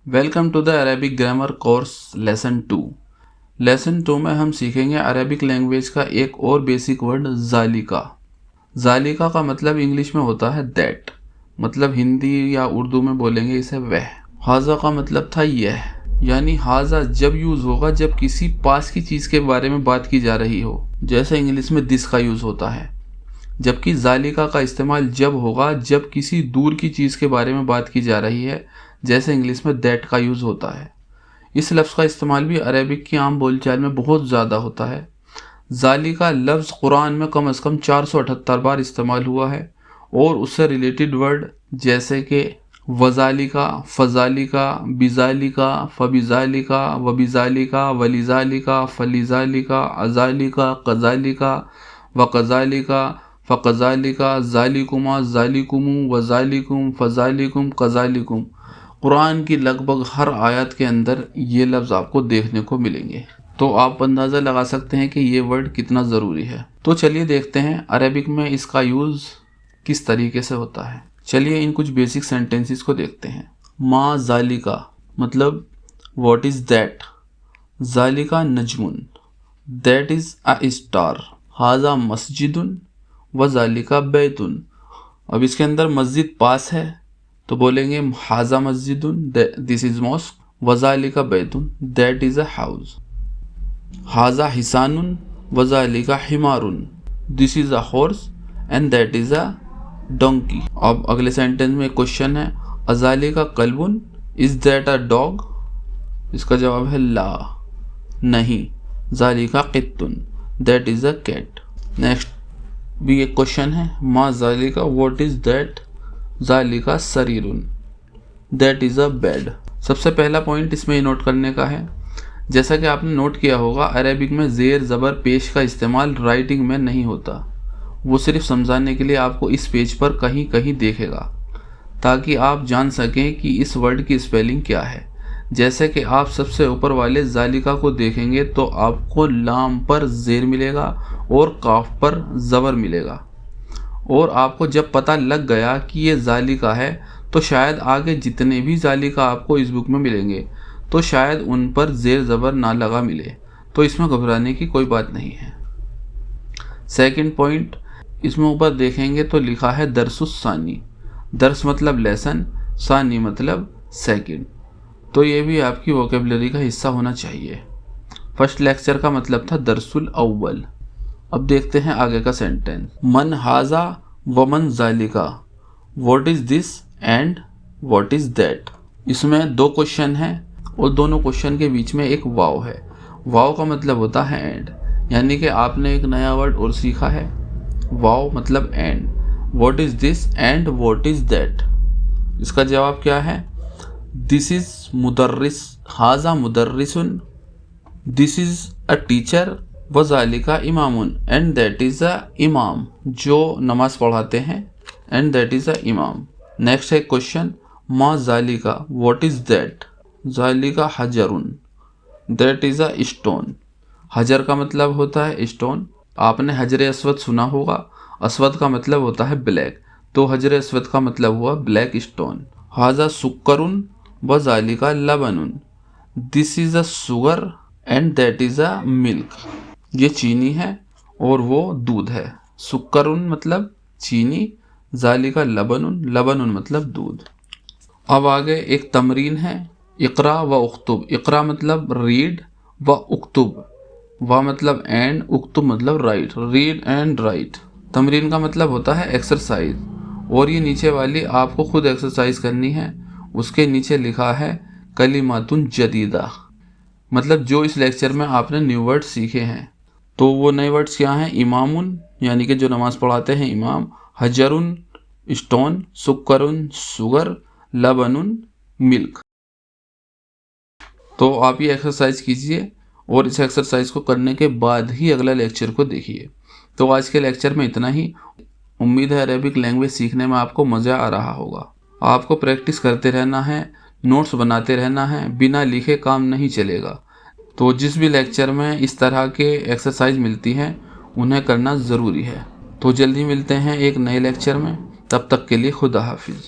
Welcome to the Arabic grammar course lesson 2। Lesson 2 में हम सीखेंगे अरेबिक लैंग्वेज का एक और बेसिक वर्ड ज़ालिका। ज़ालिका का मतलब इंग्लिश में होता है दैट, मतलब हिंदी या उर्दू में बोलेंगे इसे वह। हाजा का मतलब था यह, यानी हाजा जब यूज़ होगा जब किसी पास की चीज़ के बारे में बात की जा रही हो, जैसे इंग्लिश में दिस का यूज़ होता है। जबकि ज़ालिका का इस्तेमाल जब होगा जब किसी दूर की चीज़ के बारे में बात की जा रही है, जैसे इंग्लिश में दैट का यूज़ होता है। इस लफ्ज़ का इस्तेमाल भी अरेबिक की आम बोलचाल में बहुत ज़्यादा होता है। ज़ालिका लफ्ज़ कुरान में कम से कम 478 बार इस्तेमाल हुआ है और उससे रिलेटेड वर्ड जैसे कि वज़ालिका, फ़ज़ालिका, बिज़ालिका, फ़बिज़ालिका, वबिज़ालिका, वलिज़ालिका, फ़लिज़ालिका, अज़ालिका, क़ज़ालिका, वक़ज़ालिका, फ़क़ज़ालिका, ज़ालिकुमा, ज़ालिकुमु, वज़ालिकुम, फ़ज़ालिकुम, क़ज़ालिकुम। कुरान की लगभग हर आयत के अंदर ये लफ्ज़ आपको देखने को मिलेंगे, तो आप अंदाज़ा लगा सकते हैं कि ये वर्ड कितना ज़रूरी है। तो चलिए देखते हैं अरेबिक में इसका यूज़ किस तरीके से होता है। चलिए इन कुछ बेसिक सेंटेंसेस को देखते हैं। मा ज़ालिका मतलब व्हाट इज़ दैट। ज़ालिका नजमुन, दैट इज़ अ स्टार। हाजा मस्जिदुन व ज़ालिका बैतुन। अब इसके अंदर मस्जिद पास है तो बोलेंगे हाजा मस्जिदुन, दिस इज मॉस्क। वज़ालिका बैतुन, दैट इज़ अ हाउस। हाजा हिसानुन वज़ालिका हिमारुन, this is a horse and that is a donkey. अब अगले सेंटेंस में क्वेश्चन है, अज़ालिका कल्बुन, इज़ दैट अ डॉग। इसका जवाब है ला, नहीं। ज़ालिका क़ित्तुन, that is a cat. Next भी एक क्वेश्चन है, मा ज़ालिका, व्हाट इज़ दैट। ज़ालिका सरीरुन, दैट इज़ अ बेड। सबसे पहला पॉइंट इसमें नोट करने का है, जैसा कि आपने नोट किया होगा अरेबिक में ज़ेर ज़बर पेश का इस्तेमाल राइटिंग में नहीं होता। वो सिर्फ समझाने के लिए आपको इस पेज पर कहीं कहीं देखेगा ताकि आप जान सकें कि इस वर्ड की स्पेलिंग क्या है। जैसे कि आप सबसे ऊपर वाले ज़ालिका को देखेंगे तो आपको लाम पर ज़ेर मिलेगा और काफ पर ज़बर मिलेगा, और आपको जब पता लग गया कि ये ज़ालिका है तो शायद आगे जितने भी ज़ालिका आपको इस बुक में मिलेंगे तो शायद उन पर ज़ेर ज़बर ना लगा मिले, तो इसमें घबराने की कोई बात नहीं है। सेकंड पॉइंट, इसमें ऊपर देखेंगे तो लिखा है दरसुस सानी। दर्स मतलब लेसन, सानी मतलब सेकंड, तो ये भी आपकी वोकेबलरी का हिस्सा होना चाहिए। फर्स्ट लेक्चर का मतलब था दरसुल अव्वल। अब देखते हैं आगे का सेंटेंस, मन हाजा व मन ज़ालिका, what is this and what is that. इसमें दो क्वेश्चन हैं और दोनों क्वेश्चन के बीच में एक वाव है। वाव का मतलब होता है एंड, यानी कि आपने एक नया वर्ड और सीखा है। वाव मतलब and, what is this and what is that. इसका जवाब क्या है, दिस इज़ मुदर्रिस, हाजा मुदर्रिसुन, दिस इज़ अ टीचर, वज़ालिका इमामुन, एंड दैट इज़ अ इमाम, जो नमाज पढ़ाते हैं, एंड दैट इज़ अ इमाम। नेक्स्ट है क्वेश्चन, मा ज़ालिका, व्हाट इज़ दैट। ज़ालिका हजरुन, दैट इज़ अ स्टोन। हजर का मतलब होता है स्टोन। आपने हजर अस्वद सुना होगा, अस्वद का मतलब होता है ब्लैक, तो हजर अस्वद का मतलब हुआ ब्लैक स्टोन। हाजा सुक्करुन व ज़ालिका लबनुन, this is a sugar and that is a milk. ये चीनी है और वो दूध है। सुक्करुन मतलब चीनी, ज़ालिका लबनुन, लबनुन मतलब दूध। अब आगे एक तमरीन है, इक़रा व उक्तुब। इक़रा मतलब रीड व उक्तुब, व मतलब एंड, उक्तुब मतलब right, read and right. Tamreen का मतलब होता है एक्सरसाइज, और ये नीचे वाली आपको खुद एक्सरसाइज करनी है। उसके नीचे लिखा है कलिमातुन जदीदा, मतलब जो इस लेक्चर में आपने न्यू वर्ड सीखे हैं। तो वो नए वर्ड्स क्या हैं, इमामुन यानी कि जो नमाज पढ़ाते हैं इमाम, हजरुन स्टोन, सुक्करुन शुगर, लबनुन मिल्क। तो आप ये एक्सरसाइज कीजिए और इस एक्सरसाइज को करने के बाद ही अगला लेक्चर को देखिए। तो आज के लेक्चर में इतना ही। उम्मीद है अरेबिक लैंग्वेज सीखने में आपको मज़ा आ रहा होगा। आपको प्रैक्टिस करते रहना है, नोट्स बनाते रहना है, बिना लिखे काम नहीं चलेगा। तो जिस भी लेक्चर में इस तरह के एक्सरसाइज मिलती हैं उन्हें करना ज़रूरी है। तो जल्दी मिलते हैं एक नए लेक्चर में, तब तक के लिए खुदा हाफिज़।